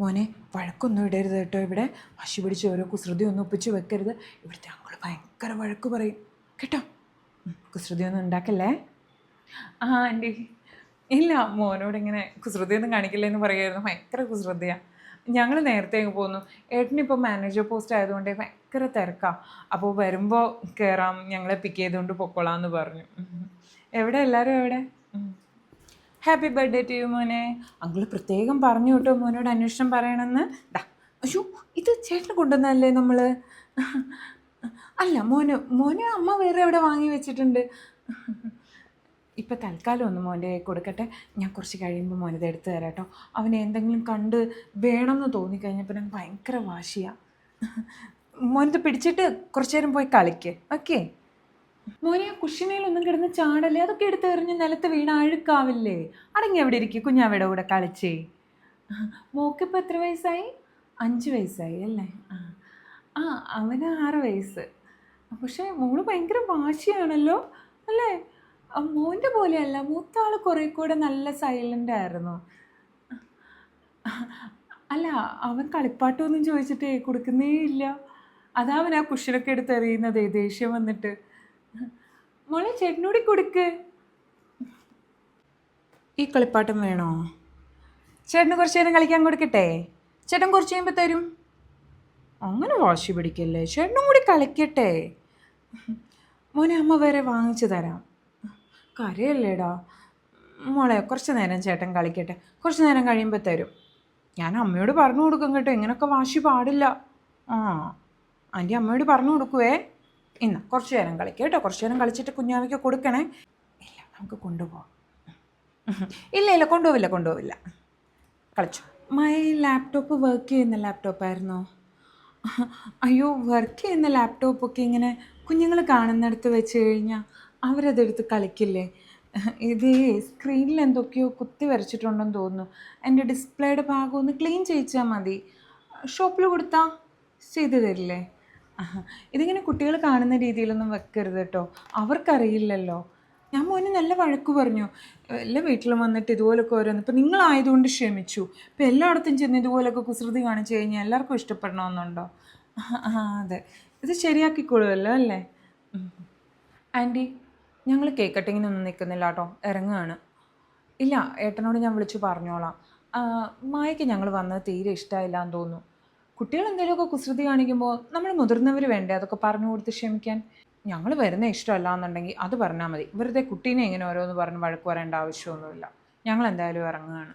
മോനെ വഴക്കൊന്നും ഇടരുത് കേട്ടോ. ഇവിടെ വാശി പിടിച്ച് ഓരോ കുസൃതി ഒന്നും ഒപ്പിച്ച് വെക്കരുത്. ഇവിടുത്തെ അങ്കിള് ഭയങ്കര വഴക്ക് പറയും കേട്ടോ. കുസൃതിയൊന്നും ഉണ്ടാക്കല്ലേ. ആ ആൻറ്റി, ഇല്ല, മോനോട് ഇങ്ങനെ കുസൃതിയൊന്നും കാണിക്കില്ല എന്ന് പറയുമായിരുന്നു. ഭയങ്കര കുസൃതിയാണ്. ഞങ്ങൾ നേരത്തെ അങ്ങ് പോന്നു. ഏട്ടനിപ്പോൾ മാനേജർ പോസ്റ്റ് ആയതുകൊണ്ട് ഭയങ്കര തിരക്കാണ്. അപ്പോൾ വരുമ്പോൾ കയറാം, ഞങ്ങളെ പിക്ക് ചെയ്തുകൊണ്ട് പൊക്കോളാം എന്ന് പറഞ്ഞു. എവിടെ എല്ലാവരും എവിടെ? ഹാപ്പി ബർത്ത്ഡേ ടു യു മോനെ. അങ്കിള് പ്രത്യേകം പറഞ്ഞു കേട്ടോ മോനോട് അന്വേഷണം പറയണമെന്ന്. ഡാ അയ്യോ, ഇത് ചേട്ടന് കൊണ്ടുവന്നല്ലേ നമ്മൾ? അല്ല മോന് അമ്മ വേറെ എവിടെ വാങ്ങി വെച്ചിട്ടുണ്ട്. ഇപ്പം തൽക്കാലം ഒന്ന് മോൻ്റെ കൊടുക്കട്ടെ. ഞാൻ കുറച്ച് കഴിയുമ്പോൾ മോനിത് എടുത്തു തരാം കേട്ടോ. അവനെ എന്തെങ്കിലും കണ്ട് വേണമെന്ന് തോന്നിക്കഴിഞ്ഞപ്പോൾ ഞാൻ ഭയങ്കര വാശിയാണ്. മോനത് പിടിച്ചിട്ട് കുറച്ചു നേരം പോയി കളിക്ക്. ഓക്കെ മോനെ, ആ കുഷിനയിലൊന്നും കിടന്ന് ചാടല്ലേ. അതൊക്കെ എടുത്ത് എറിഞ്ഞ് നിലത്ത് വീണ അഴുക്കാവില്ലേ. അടങ്ങി എവിടെ ഇരിക്കും, കുഞ്ഞാവയുടെ കൂടെ കളിച്ചേ. മോക്കിപ്പോൾ എത്ര വയസ്സായി? 5 വയസ്സായി അല്ലേ? ആ അവന് 6 വയസ്സ്. പക്ഷേ മോള് ഭയങ്കര വാശിയാണല്ലോ അല്ലേ? മോൻ്റെ പോലെയല്ല, മൂത്ത ആൾ കുറേ കൂടെ നല്ല സൈലൻ്റ് ആയിരുന്നു. അല്ല, അവൻ കളിപ്പാട്ടമൊന്നും ചോദിച്ചിട്ട് കൊടുക്കുന്നേ ഇല്ല. അതാ അവൻ ആ കുഷനൊക്കെ എടുത്ത് എറിയുന്നതേ, ദേഷ്യം വന്നിട്ട്. മോളെ ചേട്ടനോടി കൊടുക്ക്. ഈ കളിപ്പാട്ടം വേണോ? ചേട്ടന് കുറച്ച് നേരം കളിക്കാൻ കൊടുക്കട്ടെ? ചേട്ടൻ കുറച്ച് കഴിയുമ്പോൾ തരും. അങ്ങനെ വാശി പിടിക്കല്ലേ, ചേട്ടനും കൂടി കളിക്കട്ടെ. മോനെ അമ്മ വേറെ വാങ്ങിച്ചു തരാം. കരയല്ലേടാ. മോളെ കുറച്ച് നേരം ചേട്ടൻ കളിക്കട്ടെ, കുറച്ച് നേരം കഴിയുമ്പോൾ തരും. ഞാൻ അമ്മയോട് പറഞ്ഞു കൊടുക്കും കേട്ടോ, ഇങ്ങനെയൊക്കെ വാശി പാടില്ല. ആൻറ്റി അമ്മയോട് പറഞ്ഞു കൊടുക്കുവേ. ഇന്ന് കുറച്ച് നേരം കളിക്കുക കേട്ടോ. കുറച്ച് നേരം കളിച്ചിട്ട് കുഞ്ഞാവയ്ക്ക് കൊടുക്കണേ. ഇല്ല, നമുക്ക് കൊണ്ടുപോകാം. ഇല്ല കൊണ്ടുപോവില്ല. കളിച്ചു. മൈ ലാപ്ടോപ്പ് വർക്ക് ചെയ്യുന്ന ലാപ്ടോപ്പായിരുന്നോ? അയ്യോ, വർക്ക് ചെയ്യുന്ന ലാപ്ടോപ്പൊക്കെ ഇങ്ങനെ കുഞ്ഞുങ്ങൾ കാണുന്നിടത്ത് വെച്ച് കഴിഞ്ഞാൽ അവരതെടുത്ത് കളിക്കില്ലേ. ഇത് സ്ക്രീനിൽ എന്തൊക്കെയോ കുത്തി വരച്ചിട്ടുണ്ടെന്ന് തോന്നുന്നു. എൻ്റെ ഡിസ്പ്ലേയുടെ ഭാഗം ഒന്ന് ക്ലീൻ ചെയ്യിച്ചാൽ മതി. ഷോപ്പിൽ കൊടുത്താൽ ചെയ്തു തരില്ലേ? ഇതിങ്ങനെ കുട്ടികൾ കാണുന്ന രീതിയിലൊന്നും വെക്കരുത് കേട്ടോ, അവർക്കറിയില്ലല്ലോ. ഞാൻ മോനെ നല്ല വഴക്ക് പറഞ്ഞു. എല്ലാ വീട്ടിലും വന്നിട്ട് ഇതുപോലൊക്കെ ഓരോന്ന്. ഇപ്പം നിങ്ങളായതുകൊണ്ട് ക്ഷമിച്ചു. ഇപ്പം എല്ലായിടത്തും ചെന്ന് ഇതുപോലൊക്കെ കുസൃതി കാണിച്ചു കഴിഞ്ഞാൽ എല്ലാവർക്കും ഇഷ്ടപ്പെടണമെന്നുണ്ടോ? അതെ, ഇത് ശരിയാക്കിക്കൊള്ളുമല്ലോ അല്ലേ? ആൻറ്റി, ഞങ്ങൾ കേക്ക് കട്ടിങ്ങിനൊന്നും നിൽക്കുന്നില്ല കേട്ടോ, ഇറങ്ങുകയാണ്. ഇല്ല, ഏട്ടനോട് ഞാൻ വിളിച്ചു പറഞ്ഞോളാം. മായയ്ക്ക് ഞങ്ങൾ വന്നത് തീരെ ഇഷ്ടമായില്ല എന്ന് തോന്നുന്നു. കുട്ടികൾ എന്തെങ്കിലുമൊക്കെ കുസൃതി കാണിക്കുമ്പോൾ നമ്മൾ മുതിർന്നവർ വേണ്ടേ അതൊക്കെ പറഞ്ഞു കൊടുത്ത് ക്ഷമിക്കാൻ? ഞങ്ങൾ വരുന്ന ഇഷ്ടമല്ല എന്നുണ്ടെങ്കിൽ അത് പറഞ്ഞാൽ മതി. വെറുതെ കുട്ടീനെ ഇങ്ങനെ ഓരോന്ന് പറഞ്ഞ് വഴക്ക് പറയേണ്ട ആവശ്യമൊന്നുമില്ല. ഞങ്ങൾ എന്തായാലും ഇറങ്ങുകയാണ്.